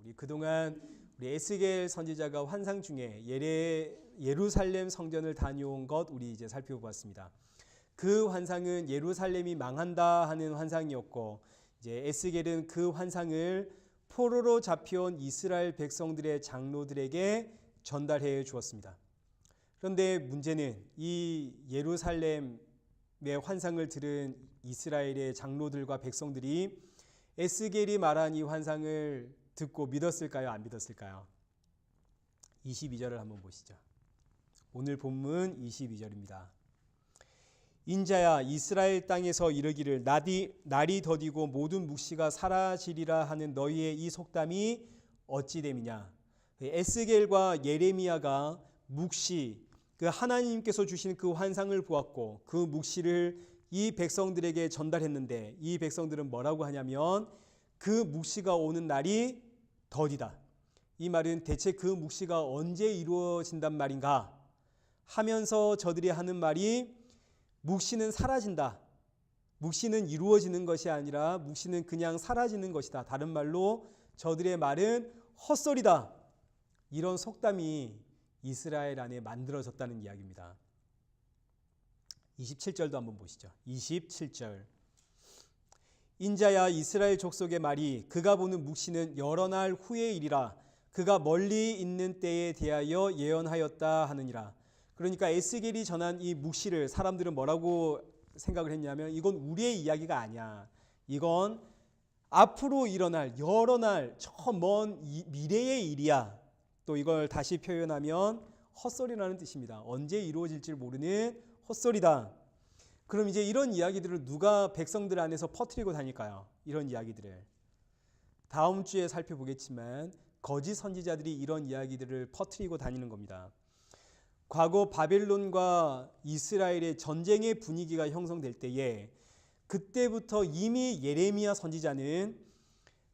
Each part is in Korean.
우리 그동안 우리 에스겔 선지자가 환상 중에 예루살렘 성전을 다녀온 것 우리 이제 살펴보았습니다. 그 환상은 예루살렘이 망한다 하는 환상이었고, 이제 에스겔은 그 환상을 포로로 잡혀온 이스라엘 백성들의 장로들에게 전달해 주었습니다. 그런데 문제는 이 예루살렘의 환상을 들은 이스라엘의 장로들과 백성들이 에스겔이 말한 이 환상을 듣고 믿었을까요? 안 믿었을까요? 22절을 한번 보시죠. 오늘 본문 22절입니다. 인자야, 이스라엘 땅에서 이르기를 날이 더디고 모든 묵시가 사라지리라 하는 너희의 이 속담이 어찌 됨이냐. 에스겔과 예레미야가 묵시, 그 하나님께서 주신 그 환상을 보았고 그 묵시를 이 백성들에게 전달했는데, 이 백성들은 뭐라고 하냐면 그 묵시가 오는 날이 더디다. 이 말은 대체 그 묵시가 언제 이루어진단 말인가 하면서 저들이 하는 말이 묵시는 사라진다. 묵시는 이루어지는 것이 아니라 묵시는 그냥 사라지는 것이다. 다른 말로 저들의 말은 헛소리다. 이런 속담이 이스라엘 안에 만들어졌다는 이야기입니다. 27절도 한번 보시죠. 27절. 인자야, 이스라엘 족속의 말이 그가 보는 묵시는 여러 날 후의 일이라 그가 멀리 있는 때에 대하여 예언하였다 하느니라. 그러니까 에스겔이 전한 이 묵시를 사람들은 뭐라고 생각을 했냐면 이건 우리의 이야기가 아니야. 이건 앞으로 일어날 여러 날 저 먼 미래의 일이야. 또 이걸 다시 표현하면 헛소리라는 뜻입니다. 언제 이루어질지 모르는 헛소리다. 그럼 이제 이런 이야기들을 누가 백성들 안에서 퍼뜨리고 다닐까요? 이런 이야기들을 다음 주에 살펴보겠지만 거짓 선지자들이 이런 이야기들을 퍼뜨리고 다니는 겁니다. 과거 바벨론과 이스라엘의 전쟁의 분위기가 형성될 때에 그때부터 이미 예레미야 선지자는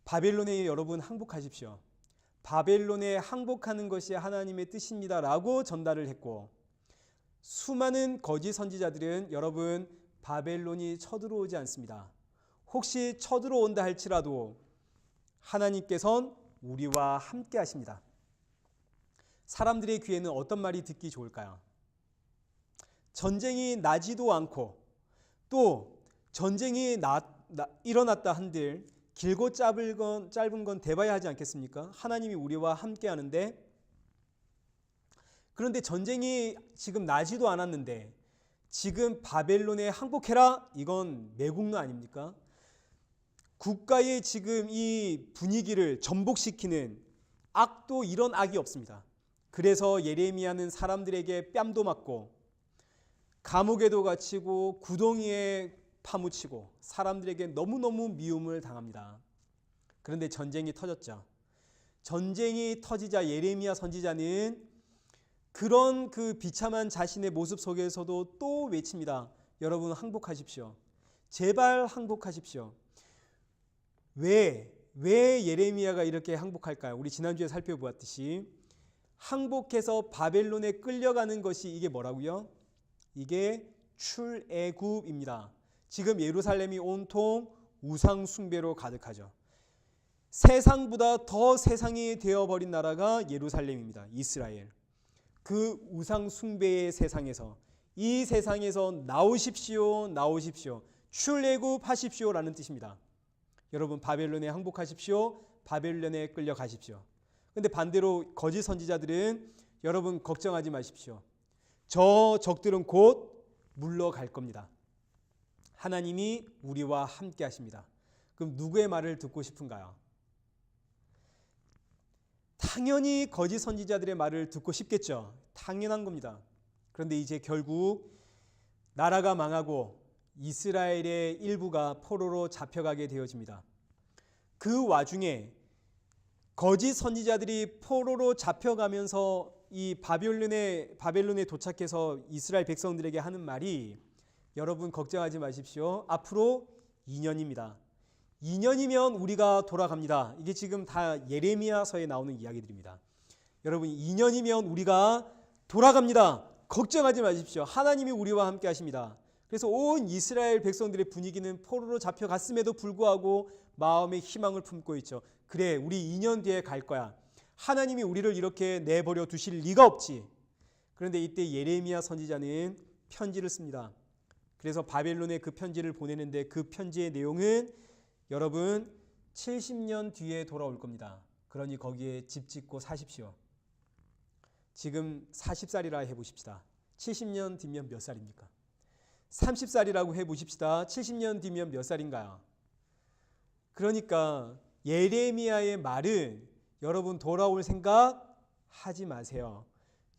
바벨론에 여러분 항복하십시오. 바벨론에 항복하는 것이 하나님의 뜻입니다 라고 전달을 했고, 수많은 거짓 선지자들은 여러분 바벨론이 쳐들어오지 않습니다. 혹시 쳐들어온다 할지라도 하나님께서는 우리와 함께 하십니다. 사람들의 귀에는 어떤 말이 듣기 좋을까요? 전쟁이 나지도 않고 또 전쟁이 일어났다 한들 길고 짧은 건 대봐야 하지 않겠습니까? 하나님이 우리와 함께 하는데, 그런데 전쟁이 지금 나지도 않았는데 지금 바벨론에 항복해라? 이건 매국노 아닙니까? 국가의 지금 이 분위기를 전복시키는 악도 이런 악이 없습니다. 그래서 예레미야는 사람들에게 뺨도 맞고 감옥에도 갇히고 구덩이에 파묻히고 사람들에게 너무너무 미움을 당합니다. 그런데 전쟁이 터졌죠. 전쟁이 터지자 예레미야 선지자는 그런 그 비참한 자신의 모습 속에서도 또 외칩니다. 여러분 항복하십시오. 제발 항복하십시오. 왜 예레미야가 이렇게 항복할까요? 우리 지난주에 살펴보았듯이 항복해서 바벨론에 끌려가는 것이 이게 뭐라고요? 이게 출애굽입니다. 지금 예루살렘이 온통 우상 숭배로 가득하죠. 세상보다 더 세상이 되어버린 나라가 예루살렘입니다. 이스라엘. 그 우상 숭배의 세상에서, 이 세상에서 나오십시오, 나오십시오, 출애굽하십시오라는 뜻입니다. 여러분 바벨론에 항복하십시오, 바벨론에 끌려가십시오. 근데 반대로 거짓 선지자들은 여러분 걱정하지 마십시오. 저 적들은 곧 물러갈 겁니다. 하나님이 우리와 함께 하십니다. 그럼 누구의 말을 듣고 싶은가요? 당연히 거짓 선지자들의 말을 듣고 싶겠죠. 당연한 겁니다. 그런데 이제 결국 나라가 망하고 이스라엘의 일부가 포로로 잡혀가게 되어집니다. 그 와중에 거짓 선지자들이 포로로 잡혀가면서 이 바벨론에 도착해서 이스라엘 백성들에게 하는 말이, 여러분 걱정하지 마십시오. 앞으로 2년입니다. 2년이면 우리가 돌아갑니다. 이게 지금 다 예레미야서에 나오는 이야기들입니다. 여러분 2년이면 우리가 돌아갑니다. 걱정하지 마십시오. 하나님이 우리와 함께 하십니다. 그래서 온 이스라엘 백성들의 분위기는 포로로 잡혀갔음에도 불구하고 마음에 희망을 품고 있죠. 그래, 우리 2년 뒤에 갈 거야. 하나님이 우리를 이렇게 내버려 두실 리가 없지. 그런데 이때 예레미야 선지자는 편지를 씁니다. 그래서 바벨론에 그 편지를 보내는데 그 편지의 내용은 여러분 70년 뒤에 돌아올 겁니다. 그러니 거기에 집 짓고 사십시오. 지금 40살이라 해보십시다. 70년 뒤면 몇 살입니까? 30살이라고 해보십시다. 70년 뒤면 몇 살인가요? 그러니까 예레미야의 말은 여러분 돌아올 생각 하지 마세요.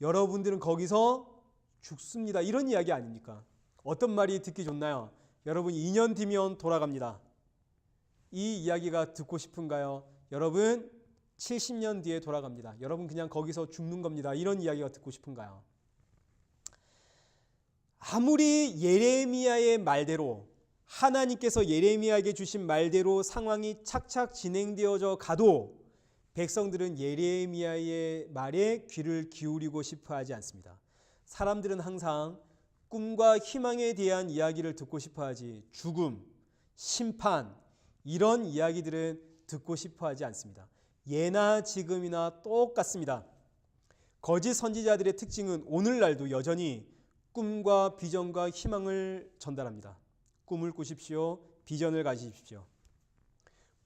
여러분들은 거기서 죽습니다. 이런 이야기 아닙니까? 어떤 말이 듣기 좋나요? 여러분 2년 뒤면 돌아갑니다. 이 이야기가 듣고 싶은가요? 여러분 70년 뒤에 돌아갑니다. 여러분 그냥 거기서 죽는 겁니다. 이런 이야기가 듣고 싶은가요? 아무리 예레미야의 말대로 하나님께서 예레미야에게 주신 말대로 상황이 착착 진행되어져 가도 백성들은 예레미야의 말에 귀를 기울이고 싶어 하지 않습니다. 사람들은 항상 꿈과 희망에 대한 이야기를 듣고 싶어 하지 죽음, 심판 이런 이야기들은 듣고 싶어 하지 않습니다. 예나 지금이나 똑같습니다. 거짓 선지자들의 특징은 오늘날도 여전히 꿈과 비전과 희망을 전달합니다. 꿈을 꾸십시오. 비전을 가지십시오.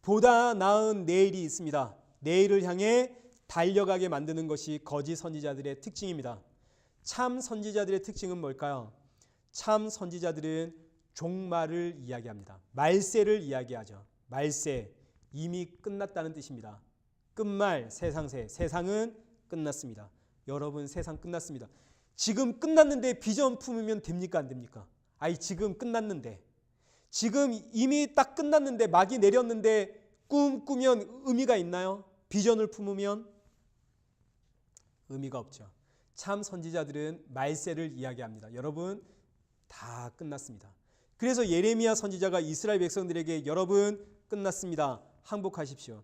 보다 나은 내일이 있습니다. 내일을 향해 달려가게 만드는 것이 거짓 선지자들의 특징입니다. 참 선지자들의 특징은 뭘까요? 참 선지자들은 종말을 이야기합니다. 말세를 이야기하죠. 말세, 이미 끝났다는 뜻입니다. 끝말, 세상새, 세상은 끝났습니다. 여러분 세상 끝났습니다. 지금 끝났는데 비전 품으면 됩니까 안 됩니까? 지금 끝났는데 지금 이미 딱 끝났는데 막이 내렸는데 꿈 꾸면 의미가 있나요? 비전을 품으면 의미가 없죠. 참 선지자들은 말세를 이야기합니다. 여러분 다 끝났습니다. 그래서 예레미야 선지자가 이스라엘 백성들에게 여러분 끝났습니다. 항복하십시오.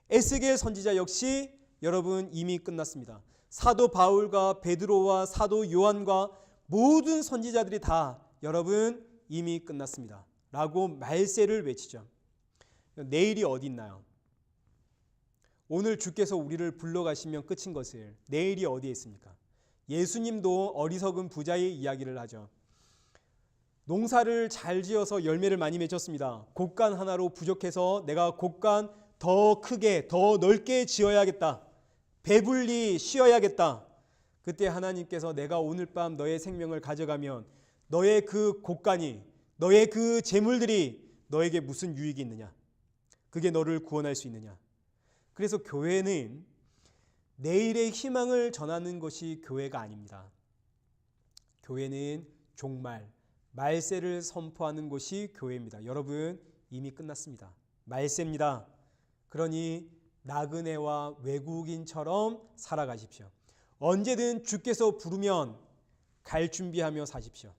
에스겔 선지자 역시 여러분 이미 끝났습니다. 사도 바울과 베드로와 사도 요한과 모든 선지자들이 다 여러분 이미 끝났습니다. 라고 말세를 외치죠. 내일이 어디 있나요? 오늘 주께서 우리를 불러가시면 끝인 것을 내일이 어디에 있습니까? 예수님도 어리석은 부자의 이야기를 하죠. 농사를 잘 지어서 열매를 많이 맺었습니다. 곡간 하나로 부족해서 내가 곡간 더 크게 더 넓게 지어야겠다. 배불리 쉬어야겠다. 그때 하나님께서 내가 오늘 밤 너의 생명을 가져가면 너의 그 곡간이 너의 그 재물들이 너에게 무슨 유익이 있느냐? 그게 너를 구원할 수 있느냐? 그래서 교회는 내일의 희망을 전하는 것이 교회가 아닙니다. 교회는 종말, 말세를 선포하는 것이 교회입니다. 여러분 이미 끝났습니다. 말세입니다. 그러니 나그네와 외국인처럼 살아가십시오. 언제든 주께서 부르면 갈 준비하며 사십시오.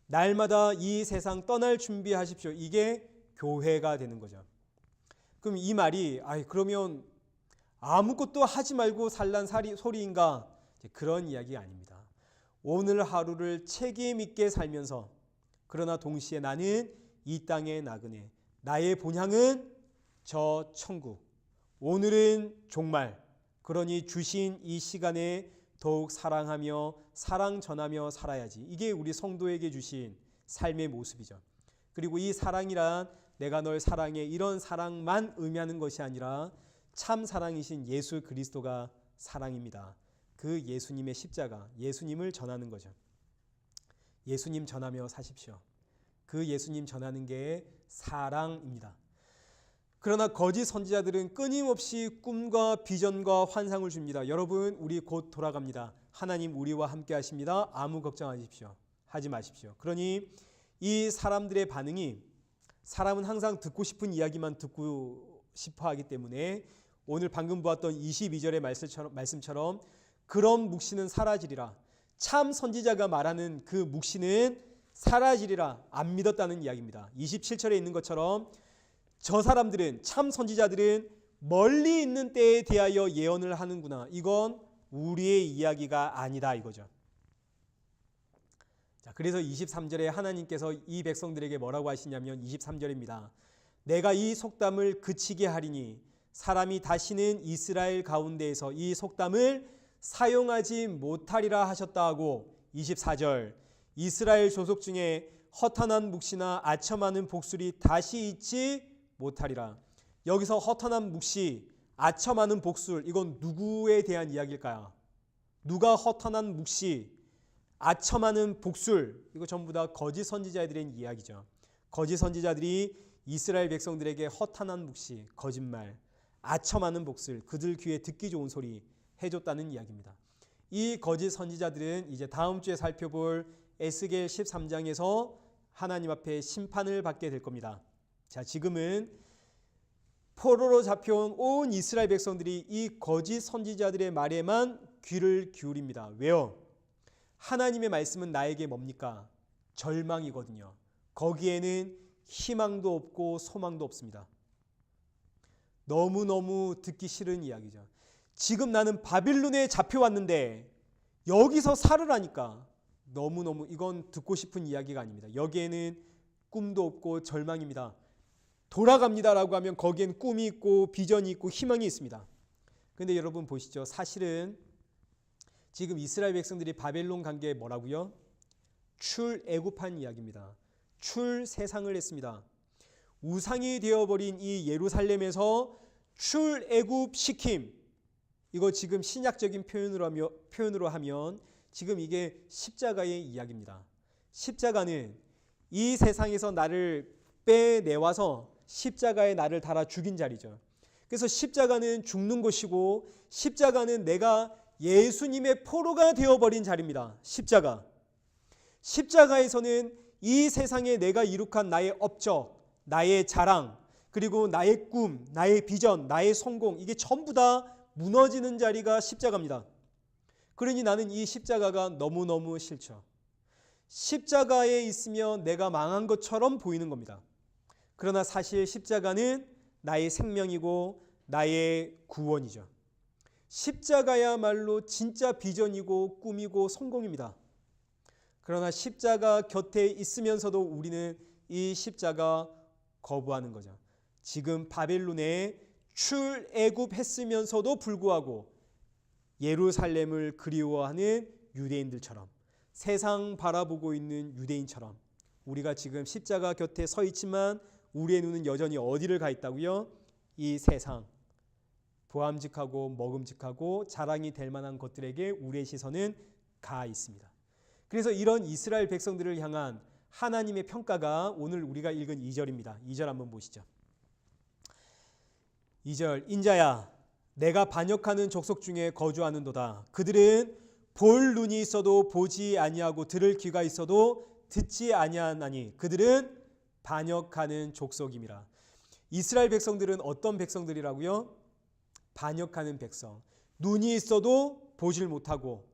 날마다 이 세상 떠날 준비하십시오. 이게 교회가 되는 거죠. 그럼 이 말이 그러면 아무것도 하지 말고 살란 소리인가? 그런 이야기가 아닙니다. 오늘 하루를 책임 있게 살면서 그러나 동시에 나는 이 땅의 나그네, 나의 본향은 저 천국, 오늘은 종말, 그러니 주신 이 시간에 더욱 사랑하며 사랑 전하며 살아야지. 이게 우리 성도에게 주신 삶의 모습이죠. 그리고 이 사랑이란 내가 널 사랑해 이런 사랑만 의미하는 것이 아니라 참 사랑이신 예수 그리스도가 사랑입니다. 그 예수님의 십자가, 예수님을 전하는 거죠. 예수님 전하며 사십시오. 그 예수님 전하는 게 사랑입니다. 그러나 거짓 선지자들은 끊임없이 꿈과 비전과 환상을 줍니다. 여러분 우리 곧 돌아갑니다. 하나님 우리와 함께 하십니다. 아무 하지 마십시오. 그러니 이 사람들의 반응이 사람은 항상 듣고 싶은 이야기만 듣고 싶어 하기 때문에 오늘 방금 보았던 22절의 말씀처럼 그런 묵시는 사라지리라. 참 선지자가 말하는 그 묵시는 사라지리라. 안 믿었다는 이야기입니다. 27절에 있는 것처럼 저 사람들은 참 선지자들은 멀리 있는 때에 대하여 예언을 하는구나. 이건 우리의 이야기가 아니다 이거죠. 자, 그래서 23절에 하나님께서 이 백성들에게 뭐라고 하시냐면 23절입니다. 내가 이 속담을 그치게 하리니 사람이 다시는 이스라엘 가운데에서 이 속담을 사용하지 못하리라 하셨다 하고 24절 이스라엘 조속 중에 허탄한 묵시나 아첨하는 복술이 다시 있지 못하리라. 여기서 허탄한 묵시, 아첨하는 복술, 이건 누구에 대한 이야기일까요? 누가 허탄한 묵시, 아첨하는 복술, 이거 전부 다 거짓 선지자에 대한 이야기죠. 거짓 선지자들이 이스라엘 백성들에게 허탄한 묵시, 거짓말, 아첨하는 복술, 그들 귀에 듣기 좋은 소리 해줬다는 이야기입니다. 이 거짓 선지자들은 이제 다음 주에 살펴볼 에스겔 13장에서 하나님 앞에 심판을 받게 될 겁니다. 자, 지금은 포로로 잡혀온 온 이스라엘 백성들이 이 거짓 선지자들의 말에만 귀를 기울입니다. 왜요? 하나님의 말씀은 나에게 뭡니까? 절망이거든요. 거기에는 희망도 없고 소망도 없습니다. 너무너무 듣기 싫은 이야기죠. 지금 나는 바빌론에 잡혀왔는데 여기서 살으라니까 너무너무 이건 듣고 싶은 이야기가 아닙니다. 여기에는 꿈도 없고 절망입니다. 돌아갑니다라고 하면 거기엔 꿈이 있고 비전이 있고 희망이 있습니다. 그런데 여러분 보시죠. 사실은 지금 이스라엘 백성들이 바벨론 간 게 뭐라고요? 출애굽한 이야기입니다. 출세상을 했습니다. 우상이 되어버린 이 예루살렘에서 출애굽 시킴, 이거 지금 신약적인 표현으로 하면 지금 이게 십자가의 이야기입니다. 십자가는 이 세상에서 나를 빼내와서 십자가에 나를 달아 죽인 자리죠. 그래서 십자가는 죽는 곳이고 십자가는 내가 예수님의 포로가 되어버린 자리입니다. 십자가. 십자가에서는 이 세상에 내가 이룩한 나의 업적, 나의 자랑, 그리고 나의 꿈, 나의 비전, 나의 성공, 이게 전부 다 무너지는 자리가 십자가입니다. 그러니 나는 이 십자가가 너무너무 싫죠. 십자가에 있으면 내가 망한 것처럼 보이는 겁니다. 그러나 사실 십자가는 나의 생명이고 나의 구원이죠. 십자가야말로 진짜 비전이고 꿈이고 성공입니다. 그러나 십자가 곁에 있으면서도 우리는 이 십자가 거부하는 거죠. 지금 바벨론에 출애굽했으면서도 불구하고 예루살렘을 그리워하는 유대인들처럼, 세상 바라보고 있는 유대인처럼 우리가 지금 십자가 곁에 서 있지만 우리의 눈은 여전히 어디를 가 있다고요? 이 세상, 보암직하고 먹음직하고 자랑이 될 만한 것들에게 우리의 시선은 가 있습니다. 그래서 이런 이스라엘 백성들을 향한 하나님의 평가가 오늘 우리가 읽은 2절입니다. 2절 한번 보시죠. 2절 인자야 내가 반역하는 족속 중에 거주하는도다. 그들은 볼 눈이 있어도 보지 아니하고 들을 귀가 있어도 듣지 아니하나니 그들은 반역하는 족속임이라. 이스라엘 백성들은 어떤 백성들이라고요? 반역하는 백성. 눈이 있어도 보질 못하고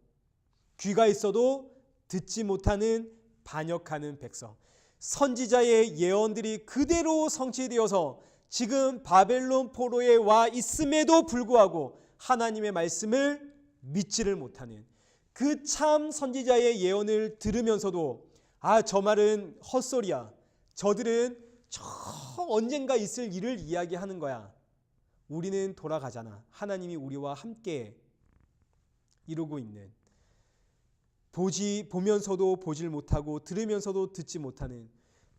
귀가 있어도 듣지 못하는 반역하는 백성. 선지자의 예언들이 그대로 성취되어서 지금 바벨론 포로에 와 있음에도 불구하고 하나님의 말씀을 믿지를 못하는 그 참 선지자의 예언을 들으면서도 저 말은 헛소리야. 저들은 저 언젠가 있을 일을 이야기하는 거야. 우리는 돌아가잖아. 하나님이 우리와 함께 이루고 있는, 보면서도 보질 못하고 들으면서도 듣지 못하는,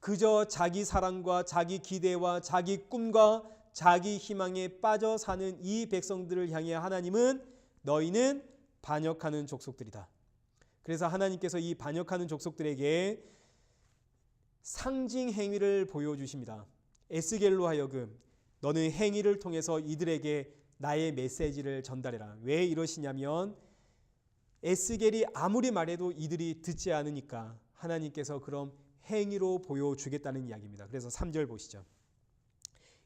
그저 자기 사랑과 자기 기대와 자기 꿈과 자기 희망에 빠져 사는 이 백성들을 향해 하나님은 너희는 반역하는 족속들이다. 그래서 하나님께서 이 반역하는 족속들에게 상징 행위를 보여주십니다. 에스겔로 하여금 너는 행위를 통해서 이들에게 나의 메시지를 전달해라. 왜 이러시냐면 에스겔이 아무리 말해도 이들이 듣지 않으니까 하나님께서 그럼 행위로 보여주겠다는 이야기입니다. 그래서 3절 보시죠.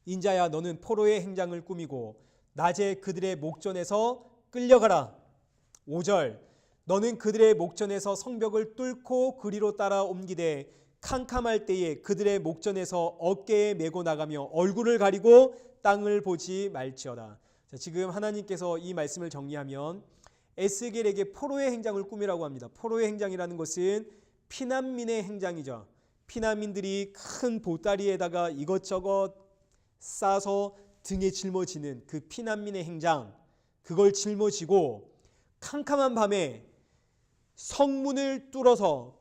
인자야 너는 포로의 행장을 꾸미고 낮에 그들의 목전에서 끌려가라. 5절 너는 그들의 목전에서 성벽을 뚫고 그리로 따라 옮기되 캄캄할 때에 그들의 목전에서 어깨에 메고 나가며 얼굴을 가리고 땅을 보지 말지어다. 자, 지금 하나님께서 이 말씀을 정리하면 에스겔에게 포로의 행장을 꾸미라고 합니다. 포로의 행장이라는 것은 피난민의 행장이죠. 피난민들이 큰 보따리에다가 이것저것 싸서 등에 짊어지는 그 피난민의 행장, 그걸 짊어지고 캄캄한 밤에 성문을 뚫어서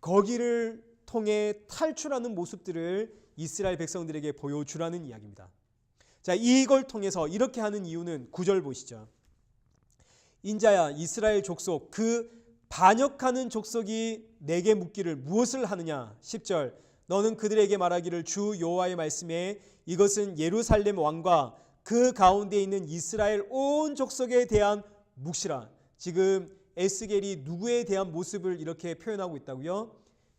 거기를 통해 탈출하는 모습들을 이스라엘 백성들에게 보여주라는 이야기입니다. 자, 이걸 통해서 이렇게 하는 이유는 9절 보시죠. 인자야 이스라엘 족속 그 반역하는 족속이 내게 묻기를 무엇을 하느냐. 10절 너는 그들에게 말하기를 주 여호와의 말씀에 이것은 예루살렘 왕과 그 가운데 있는 이스라엘 온 족속에 대한 묵시라. 지금 에스겔이 누구에 대한 모습을 이렇게 표현하고 있다고요?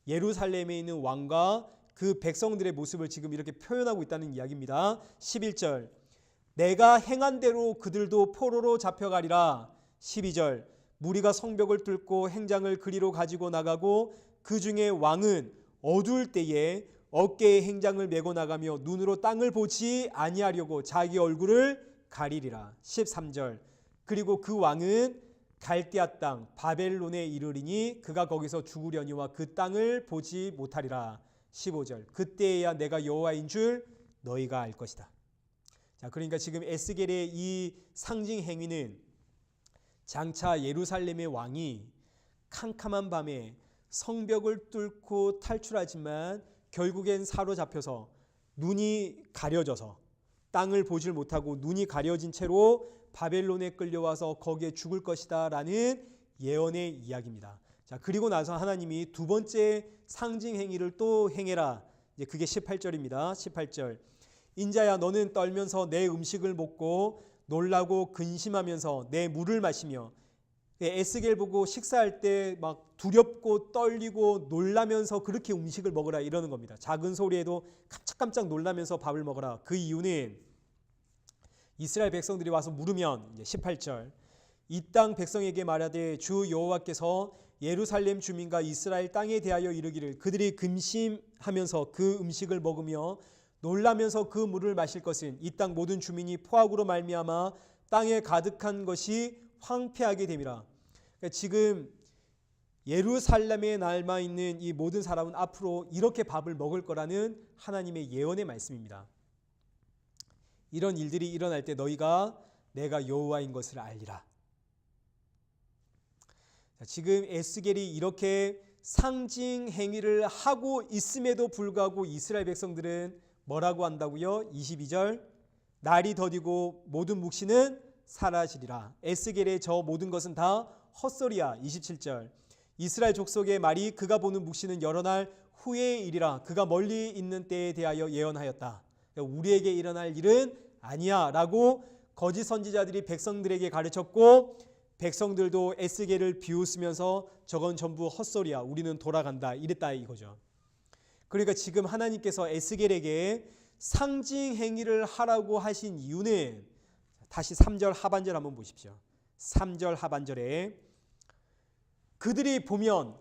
예루살렘에 있는 왕과 그 백성들의 모습을 지금 이렇게 표현하고 있다는 이야기입니다. 11절 내가 행한 대로 그들도 포로로 잡혀가리라. 12절 무리가 성벽을 뚫고 행장을 그리로 가지고 나가고 그 중에 왕은 어두울 때에 어깨에 행장을 메고 나가며 눈으로 땅을 보지 아니하려고 자기 얼굴을 가리리라. 13절 그리고 그 왕은 갈대아 땅 바벨론에 이르리니 그가 거기서 죽으려니와 그 땅을 보지 못하리라. 15절 그때에야 내가 여호와인 줄 너희가 알 것이다. 자, 그러니까 지금 에스겔의 이 상징 행위는 장차 예루살렘의 왕이 캄캄한 밤에 성벽을 뚫고 탈출하지만 결국엔 사로잡혀서 눈이 가려져서 땅을 보질 못하고 눈이 가려진 채로 바벨론에 끌려와서 거기에 죽을 것이다 라는 예언의 이야기입니다. 자, 그리고 나서 하나님이 두 번째 상징 행위를 또 행해라. 이제 그게 18절입니다. 18절 인자야 너는 떨면서 내 음식을 먹고 놀라고 근심하면서 내 물을 마시며 에스겔 보고 식사할 때 막 두렵고 떨리고 놀라면서 그렇게 음식을 먹으라 이러는 겁니다. 작은 소리에도 깜짝깜짝 놀라면서 밥을 먹어라. 그 이유는 이스라엘 백성들이 와서 물으면 18절 이 땅 백성에게 말하되 주 여호와께서 예루살렘 주민과 이스라엘 땅에 대하여 이르기를 그들이 근심하면서 그 음식을 먹으며 놀라면서 그 물을 마실 것은 이 땅 모든 주민이 포악으로 말미암아 땅에 가득한 것이 황폐하게 됨이라. 그러니까 지금 예루살렘에 남아 있는 이 모든 사람은 앞으로 이렇게 밥을 먹을 거라는 하나님의 예언의 말씀입니다. 이런 일들이 일어날 때 너희가 내가 여호와인 것을 알리라. 자, 지금 에스겔이 이렇게 상징 행위를 하고 있음에도 불구하고 이스라엘 백성들은 뭐라고 한다고요? 22절 날이 더디고 모든 묵시는 사라지리라. 에스겔의 저 모든 것은 다 헛소리야. 27절 이스라엘 족속의 말이 그가 보는 묵시는 여러 날 후의 일이라. 그가 멀리 있는 때에 대하여 예언하였다. 우리에게 일어날 일은 아니야 라고 거짓 선지자들이 백성들에게 가르쳤고 백성들도 에스겔을 비웃으면서 저건 전부 헛소리야. 우리는 돌아간다. 이랬다 이거죠. 그러니까 지금 하나님께서 에스겔에게 상징 행위를 하라고 하신 이유는 다시 3절 하반절 한번 보십시오. 3절 하반절에 그들이 보면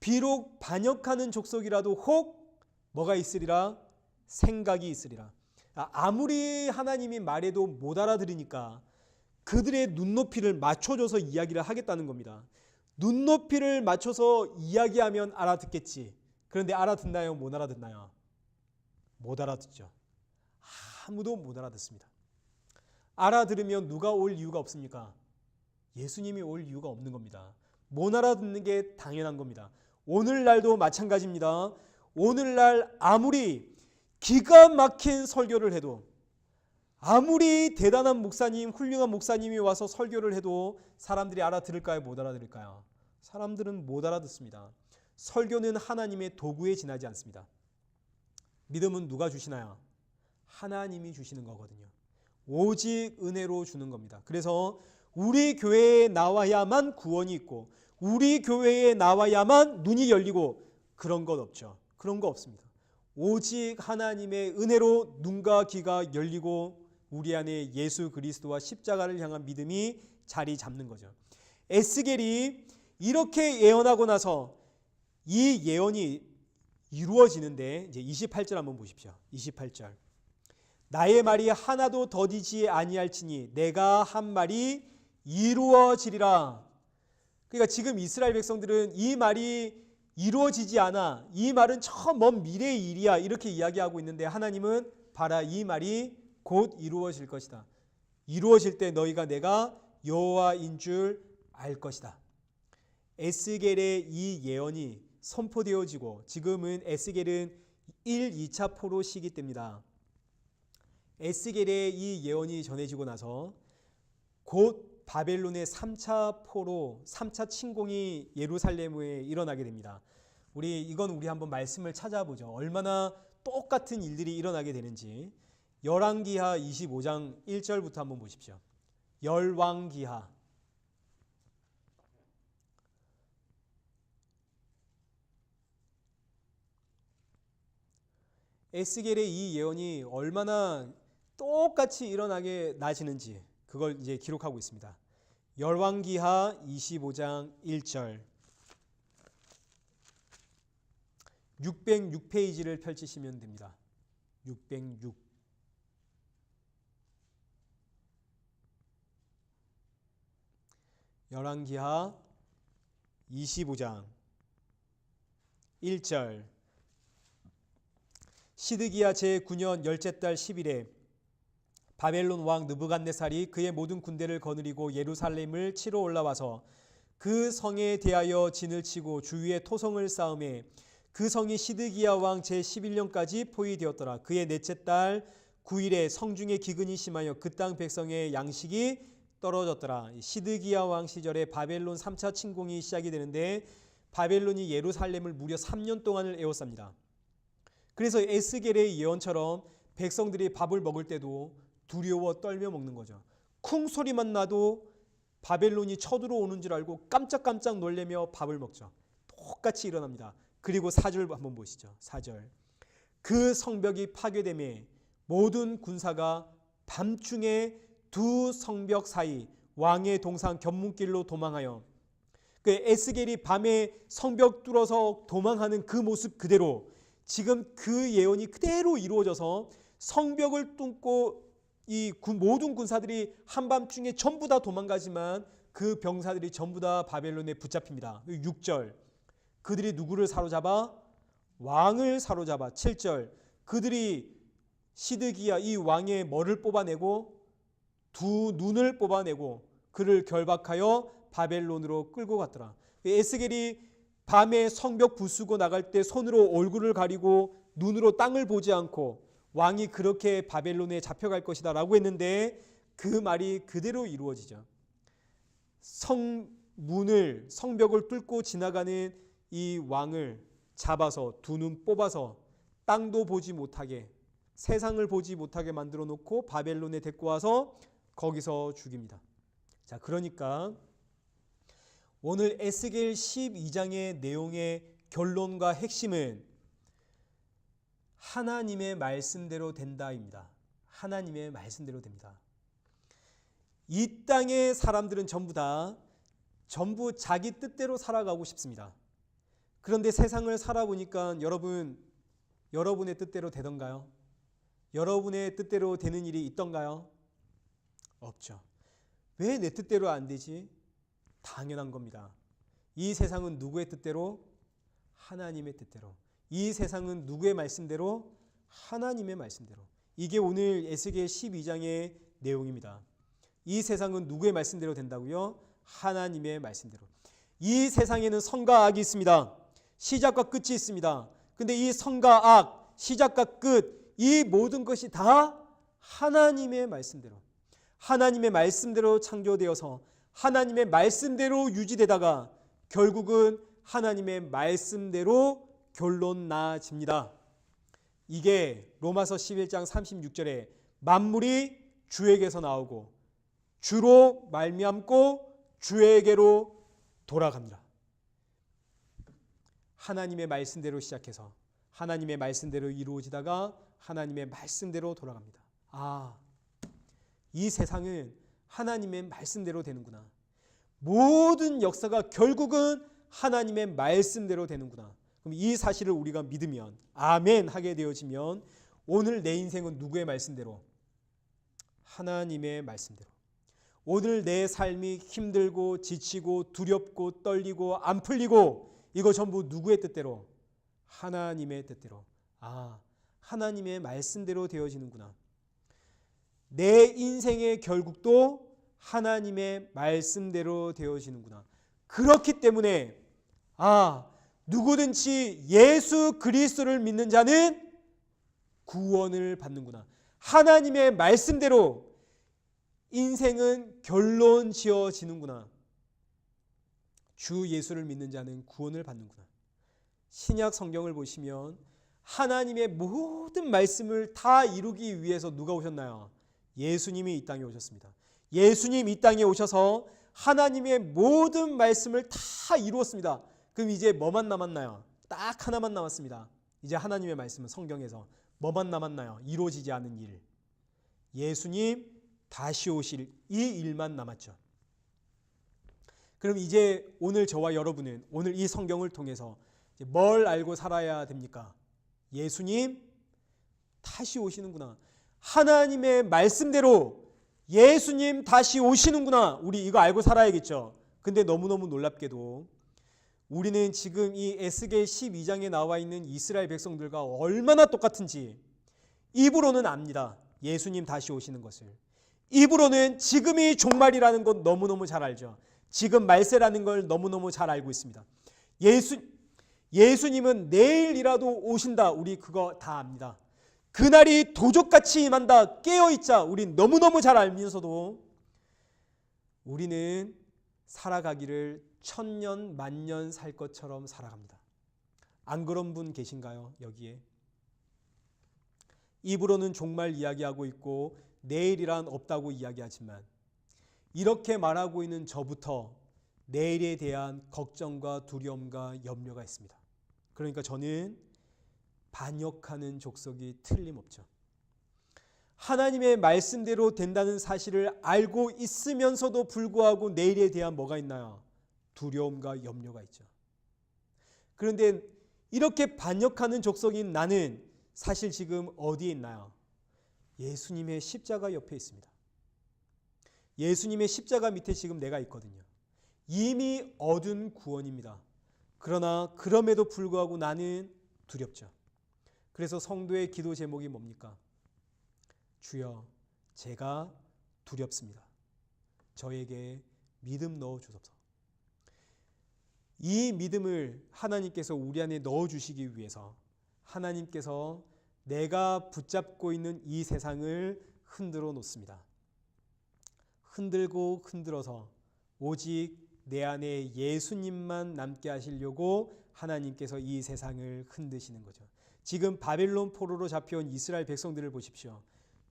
비록 반역하는 족속이라도 혹 뭐가 있으리라? 생각이 있으리라. 아무리 하나님이 말해도 못 알아들으니까 그들의 눈높이를 맞춰줘서 이야기를 하겠다는 겁니다. 눈높이를 맞춰서 이야기하면 알아듣겠지. 그런데 알아듣나요? 못 알아듣나요? 못 알아듣죠. 아무도 못 알아듣습니다. 알아들으면 누가 올 이유가 없습니까? 예수님이 올 이유가 없는 겁니다. 못 알아듣는 게 당연한 겁니다. 오늘날도 마찬가지입니다. 오늘날 아무리 기가 막힌 설교를 해도 아무리 대단한 목사님, 훌륭한 목사님이 와서 설교를 해도 사람들이 알아들을까요? 못 알아들을까요? 사람들은 못 알아듣습니다. 설교는 하나님의 도구에 지나지 않습니다. 믿음은 누가 주시나요? 하나님이 주시는 거거든요. 오직 은혜로 주는 겁니다. 그래서 우리 교회에 나와야만 구원이 있고 우리 교회에 나와야만 눈이 열리고 그런 것 없죠. 그런 거 없습니다. 오직 하나님의 은혜로 눈과 귀가 열리고 우리 안에 예수 그리스도와 십자가를 향한 믿음이 자리 잡는 거죠. 에스겔이 이렇게 예언하고 나서 이 예언이 이루어지는데 이제 28절 한번 보십시오. 28절 나의 말이 하나도 더디지 아니할지니 내가 한 말이 이루어지리라. 그러니까 지금 이스라엘 백성들은 이 말이 이루어지지 않아. 이 말은 저 먼 미래의 일이야. 이렇게 이야기하고 있는데 하나님은 봐라, 이 말이 곧 이루어질 것이다. 이루어질 때 너희가 내가 여호와인 줄 알 것이다. 에스겔의 이 예언이 선포되어지고 지금은 에스겔은 1, 2차 포로 시기 때입니다. 에스겔의 이 예언이 전해지고 나서 곧 바벨론의 3차 포로, 3차 침공이 예루살렘에 일어나게 됩니다. 우리 한번 말씀을 찾아보죠. 얼마나 똑같은 일들이 일어나게 되는지. 열왕기하 25장 1절부터 한번 보십시오. 열왕기하 에스겔의 이 예언이 얼마나 똑같이 일어나게 나지는지 그걸 이제 기록하고 있습니다. 열왕기하 25장 1절 606페이지를 펼치시면 됩니다. 606 열왕기하 25장 1절 시드기야 제9년 열째 달 10일에 바벨론 왕 느부갓네살이 그의 모든 군대를 거느리고 예루살렘을 치러 올라와서 그 성에 대하여 진을 치고 주위에 토성을 쌓음에 그 성이 시드기야 왕 제11년까지 포위되었더라. 그의 넷째 달 9일에 성중에 기근이 심하여 그 땅 백성의 양식이 떨어졌더라. 시드기야 왕 시절에 바벨론 3차 침공이 시작이 되는데 바벨론이 예루살렘을 무려 3년 동안을 에워쌉니다. 그래서 에스겔의 예언처럼 백성들이 밥을 먹을 때도 두려워 떨며 먹는 거죠. 쿵 소리만 나도 바벨론이 쳐들어오는 줄 알고 깜짝깜짝 놀라며 밥을 먹죠. 똑같이 일어납니다. 그리고 4절 한번 보시죠. 4절 그 성벽이 파괴됨에 모든 군사가 밤중에 두 성벽 사이 왕의 동상 견문길로 도망하여 그 에스겔이 밤에 성벽 뚫어서 도망하는 그 모습 그대로 지금 그 예언이 그대로 이루어져서 성벽을 뚫고 이 모든 군사들이 한밤중에 전부 다 도망가지만 그 병사들이 전부 다 바벨론에 붙잡힙니다. 6절 그들이 누구를 사로잡아? 왕을 사로잡아. 7절 그들이 시드기야 이 왕의 머리를 뽑아내고 두 눈을 뽑아내고 그를 결박하여 바벨론으로 끌고 갔더라. 에스겔이 밤에 성벽 부수고 나갈 때 손으로 얼굴을 가리고 눈으로 땅을 보지 않고 왕이 그렇게 바벨론에 잡혀갈 것이다 라고 했는데 그 말이 그대로 이루어지죠. 성벽을 뚫고 지나가는 이 왕을 잡아서 두 눈 뽑아서 땅도 보지 못하게 세상을 보지 못하게 만들어 놓고 바벨론에 데리고 와서 거기서 죽입니다. 자, 그러니까 오늘 에스겔 12장의 내용의 결론과 핵심은 하나님의 말씀대로 된다입니다. 하나님의 말씀대로 됩니다. 이 땅의 사람들은 전부 자기 뜻대로 살아가고 싶습니다. 그런데 세상을 살아보니까 여러분의 뜻대로 되던가요? 여러분의 뜻대로 되는 일이 있던가요? 없죠. 왜 내 뜻대로 안 되지? 당연한 겁니다. 이 세상은 누구의 뜻대로? 하나님의 뜻대로. 이 세상은 누구의 말씀대로? 하나님의 말씀대로. 이게 오늘 에스겔 12장의 내용입니다. 이 세상은 누구의 말씀대로 된다고요? 하나님의 말씀대로. 이 세상에는 선과 악이 있습니다. 시작과 끝이 있습니다. 근데 이 선과 악, 시작과 끝, 이 모든 것이 다 하나님의 말씀대로. 하나님의 말씀대로 창조되어서 하나님의 말씀대로 유지되다가 결국은 하나님의 말씀대로 결론 나집니다. 이게 로마서 11장 36절에 만물이 주에게서 나오고 주로 말미암고 주에게로 돌아갑니다. 하나님의 말씀대로 시작해서 하나님의 말씀대로 이루어지다가 하나님의 말씀대로 돌아갑니다. 이 세상은 하나님의 말씀대로 되는구나. 모든 역사가 결국은 하나님의 말씀대로 되는구나. 그럼 이 사실을 우리가 믿으면 아멘 하게 되어지면 오늘 내 인생은 누구의 말씀대로? 하나님의 말씀대로. 오늘 내 삶이 힘들고 지치고 두렵고 떨리고 안 풀리고 이거 전부 누구의 뜻대로? 하나님의 뜻대로. 하나님의 말씀대로 되어지는구나. 내 인생의 결국도 하나님의 말씀대로 되어지는구나. 그렇기 때문에 누구든지 예수 그리스도를 믿는 자는 구원을 받는구나. 하나님의 말씀대로 인생은 결론 지어지는구나. 주 예수를 믿는 자는 구원을 받는구나. 신약 성경을 보시면 하나님의 모든 말씀을 다 이루기 위해서 누가 오셨나요? 예수님이 이 땅에 오셨습니다. 예수님 이 땅에 오셔서 하나님의 모든 말씀을 다 이루었습니다. 그럼 이제 뭐만 남았나요? 딱 하나만 남았습니다. 이제 하나님의 말씀은 성경에서 뭐만 남았나요? 이루어지지 않은 일. 예수님 다시 오실 이 일만 남았죠. 그럼 이제 오늘 저와 여러분은 오늘 이 성경을 통해서 뭘 알고 살아야 됩니까? 예수님 다시 오시는구나. 하나님의 말씀대로 예수님 다시 오시는구나. 우리 이거 알고 살아야겠죠. 근데 너무너무 놀랍게도 우리는 지금 이 에스겔 12장에 나와 있는 이스라엘 백성들과 얼마나 똑같은지 입으로는 압니다. 예수님 다시 오시는 것을. 입으로는 지금이 종말이라는 것 너무너무 잘 알죠. 지금 말세라는 걸 너무너무 잘 알고 있습니다. 예수님은 내일이라도 오신다. 우리 그거 다 압니다. 그날이 도적같이 임한다. 깨어있자. 우리 너무너무 잘 알면서도 우리는 살아가기를 천년 만년 살 것처럼 살아갑니다. 안 그런 분 계신가요? 여기에 입으로는 종말 이야기하고 있고 내일이란 없다고 이야기하지만 이렇게 말하고 있는 저부터 내일에 대한 걱정과 두려움과 염려가 있습니다. 그러니까 저는 반역하는 족속이 틀림없죠. 하나님의 말씀대로 된다는 사실을 알고 있으면서도 불구하고 내일에 대한 뭐가 있나요? 두려움과 염려가 있죠. 그런데 이렇게 반역하는 족속인 나는 사실 지금 어디에 있나요? 예수님의 십자가 옆에 있습니다. 예수님의 십자가 밑에 지금 내가 있거든요. 이미 얻은 구원입니다. 그러나 그럼에도 불구하고 나는 두렵죠. 그래서 성도의 기도 제목이 뭡니까? 주여, 제가 두렵습니다. 저에게 믿음 넣어주소서. 이 믿음을 하나님께서 우리 안에 넣어주시기 위해서 하나님께서 내가 붙잡고 있는 이 세상을 흔들어 놓습니다. 흔들고 흔들어서 오직 내 안에 예수님만 남게 하시려고 하나님께서 이 세상을 흔드시는 거죠. 지금 바벨론 포로로 잡혀온 이스라엘 백성들을 보십시오.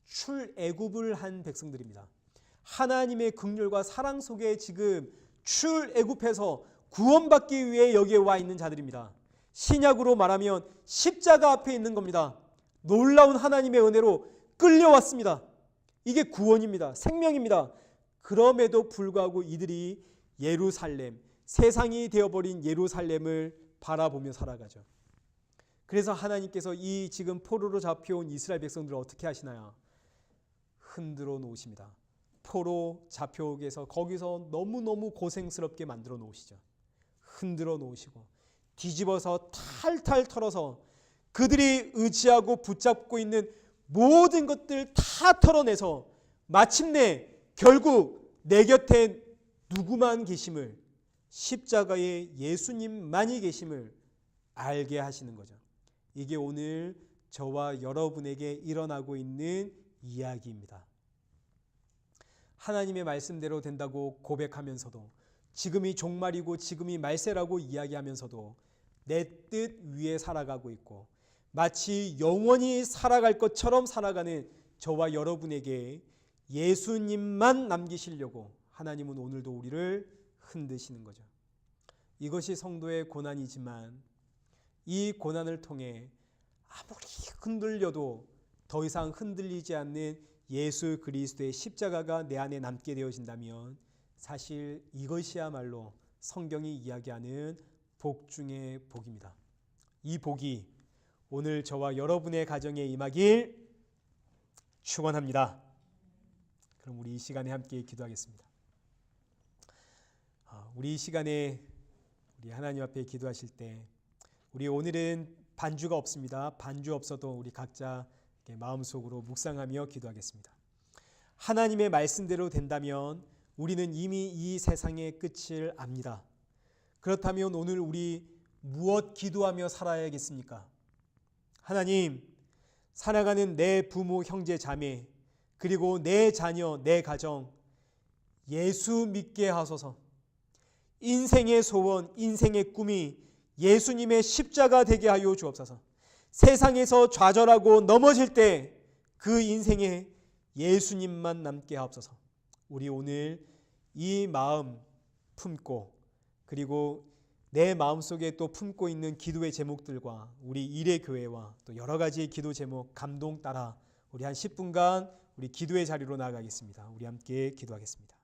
출애굽을 한 백성들입니다. 하나님의 긍휼과 사랑 속에 지금 출애굽해서 구원받기 위해 여기에 와 있는 자들입니다. 신약으로 말하면 십자가 앞에 있는 겁니다. 놀라운 하나님의 은혜로 끌려왔습니다. 이게 구원입니다. 생명입니다. 그럼에도 불구하고 이들이 예루살렘, 세상이 되어버린 예루살렘을 바라보며 살아가죠. 그래서 하나님께서 이 지금 포로로 잡혀온 이스라엘 백성들을 어떻게 하시나요? 흔들어 놓으십니다. 포로 잡혀오게 해서 거기서 너무너무 고생스럽게 만들어 놓으시죠. 흔들어 놓으시고 뒤집어서 탈탈 털어서 그들이 의지하고 붙잡고 있는 모든 것들 다 털어내서 마침내 결국 내 곁에 누구만 계심을, 십자가에 예수님만이 계심을 알게 하시는 거죠. 이게 오늘 저와 여러분에게 일어나고 있는 이야기입니다. 하나님의 말씀대로 된다고 고백하면서도 지금이 종말이고 지금이 말세라고 이야기하면서도 내 뜻 위에 살아가고 있고 마치 영원히 살아갈 것처럼 살아가는 저와 여러분에게 예수님만 남기시려고 하나님은 오늘도 우리를 흔드시는 거죠. 이것이 성도의 고난이지만 이 고난을 통해 아무리 흔들려도 더 이상 흔들리지 않는 예수 그리스도의 십자가가 내 안에 남게 되어진다면 사실 이것이야말로 성경이 이야기하는 복 중의 복입니다. 이 복이 오늘 저와 여러분의 가정에 임하길 축원합니다. 그럼 우리 이 시간에 함께 기도하겠습니다. 우리 이 시간에 우리 하나님 앞에 기도하실 때 우리 오늘은 반주가 없습니다. 반주 없어도 우리 각자 마음속으로 묵상하며 기도하겠습니다. 하나님의 말씀대로 된다면 우리는 이미 이 세상의 끝을 압니다. 그렇다면 오늘 우리 무엇 기도하며 살아야겠습니까? 하나님, 살아가는 내 부모, 형제, 자매, 그리고 내 자녀, 내 가정 예수 믿게 하소서. 인생의 소원, 인생의 꿈이 예수님의 십자가 되게 하여 주옵소서. 세상에서 좌절하고 넘어질 때 그 인생에 예수님만 남게 하옵소서. 우리 오늘 이 마음 품고, 그리고 내 마음속에 또 품고 있는 기도의 제목들과 우리 일의 교회와 또 여러 가지의 기도 제목 감동 따라 우리 한 10분간 우리 기도의 자리로 나아가겠습니다. 우리 함께 기도하겠습니다.